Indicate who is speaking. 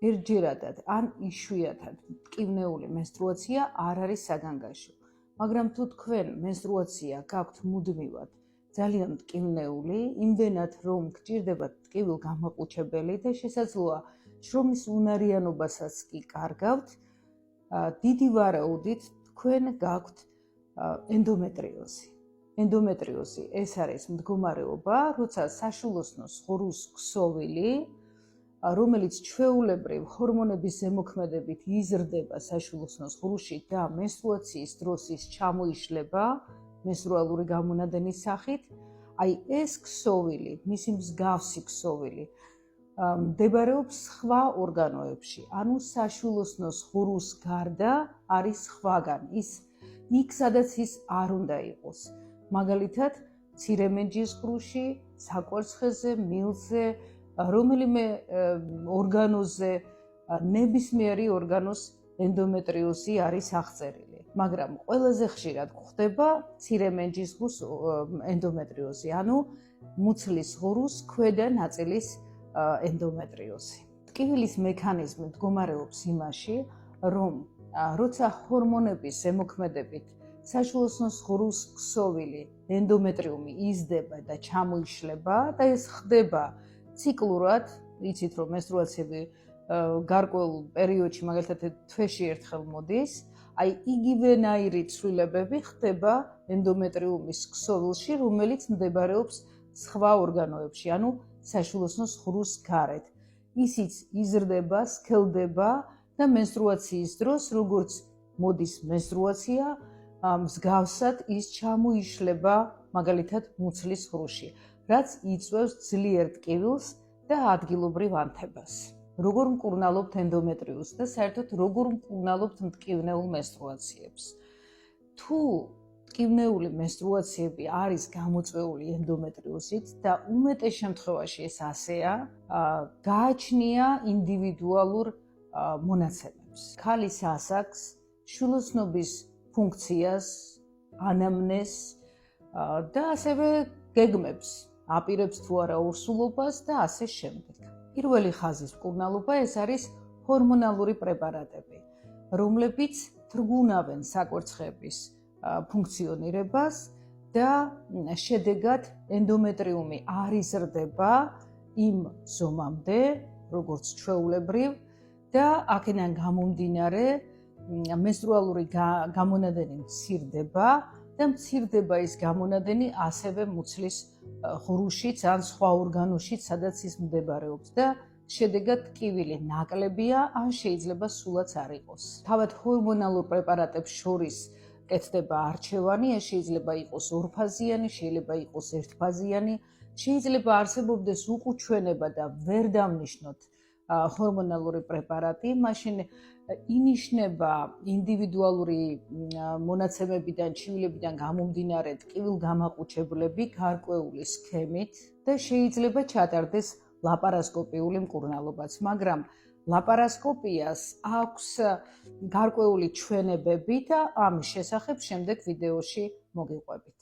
Speaker 1: ერთჯერადად ან იშვიათად ტკივნეული menstruatsiya არ არის საგანგაშო. მაგრამ თუ თქვენ menstruatsiya გაქვთ მუდმივად ძალიან ტკივნეული, იმდენად რომ გჭირდებათ ტკივილ გამაყუჩებელი და შესაძლოა შრომის უნარიანობასაც კი კარგავთ, დიდი ვარაუდით თქვენ გაქვთ ენდომეტრიოზი. ენდომეტრიოზი ეს არის მდგომარეობა, როცა საშვილოსნოს ღრუს ქსოვილი, რომელიც ჩვეულებრივ ჰორმონების ზემოქმედებით იზრდება საშვილოსნოს ღრუში და menstruatsiyis დროს ის ჩამოიშლება menstruალური გამონადენის სახით, აი ეს ქსოვილი, მისი მსგავსი ქსოვილი მდებარეობს სხვა ორგანოებში, ანუ საშვილოსნოს ღრუს გარდა არის სხვაგან, იქ სადაც ის არ უნდა იყოს. მაგალითად, მცირე მენჯის ღრუში, საკვერცხეზე, მილზე, რომელიმე ორგანოზე, ნებისმიერი ორგანოს ენდომეტრიოზი არის აღწერილი. მაგრამ ყველაზე ხშირად გვხვდება მცირე მენჯის ღრუს ენდომეტრიოზი, ანუ მუცლის ღრუს ქვედა ნაწილის ენდომეტრიოზი. ტკივილის მექანიზმი მდგომარეობს იმაში, რომ როცა ჰორმონების ზემოქმედებით საშვილოსნოს ღრუს ქსოვილი ენდომეტრიუმი იზრდება და ჩამოიშლება და ეს ხდება ციკლურად, იცით რომ menstruatsiები გარკვეულ პერიოდში, მაგალითად თვეში ერთხელ მოდის, აი იგივენაირი ცვლილებები ხდება ენდომეტრიუმის ქსოვილში, რომელიც მდებარეობს სხვა ორგანოებში, ანუ საშვილოსნოს ღრუს გარეთ. ისიც იზრდება, სქელდება და menstruatsiyis დროს, როგორც მოდის menstruatsiya, მსგავსად ის ჩამოიშლება მაგალითად მუცლის ღრუში, რაც იწვევს ძლიერ ტკივილს და ადგილობრივ ანთებას. როგორ მკურნალობთ ენდომეტრიოზს და საერთოდ როგორ მკურნალობთ მტკივნეულ menstruatsiებს. თუ ტკივნეული menstruatsiები არის გამოწვეული ენდომეტრიოზით და უმეტეს შემთხვევაში ეს ასეა, გააჩნია ინდივიდუალურ მონაცემებს. ქალის ასაკს, შვილოსნობის ფუნქციას, ანამნეზს და ასევე გეგმებს, აპირებს თუ არა ორსულობას და ასე შემდეგ. პირველი ხაზის მკურნალობა ეს არის ჰორმონალური პრეპარატები, რომლებიც თრგუნავენ საკვერცხების ფუნქციონირებას და შედეგად ენდომეტრიუმი არ იზრდება იმ ზომამდე, როგორც ჩვეულებრივ და აქედან გამომდინარე menstruალური გამონადენი მცირდება და მცირდება ის გამონადენი ასევე მუცლის ღრუშიც ან სხვა ორგანოშიც, სადაც ის მდებარეობს და შედეგად ტკივილი ნაკლებია ან შეიძლება სულაც არ იყოს. თავად ჰორმონალურ პრეპარატებს შორის კეთდება არჩევანი, ეს შეიძლება იყოს ორფაზიანი, შეიძლება იყოს ერთფაზიანი, შეიძლება არსებობდეს უკუჩვენება და ვერ დავნიშნოთ ჰორმონალური პრეპარატი, მაშინ ინიშნება ინდივიდუალური მონაცემებიდან, ჩივილებიდან გამომდინარე ტკივილ გამაყუჩებლები გარკვეული სქემით და შეიძლება ჩატარდეს ლაპარასკოპიული მკურნალობაც, მაგრამ ლაპარასკოპიას აქვს გარკვეული ჩვენებები და ამის შესახებ შემდეგ ვიდეოში მოგიყვებით.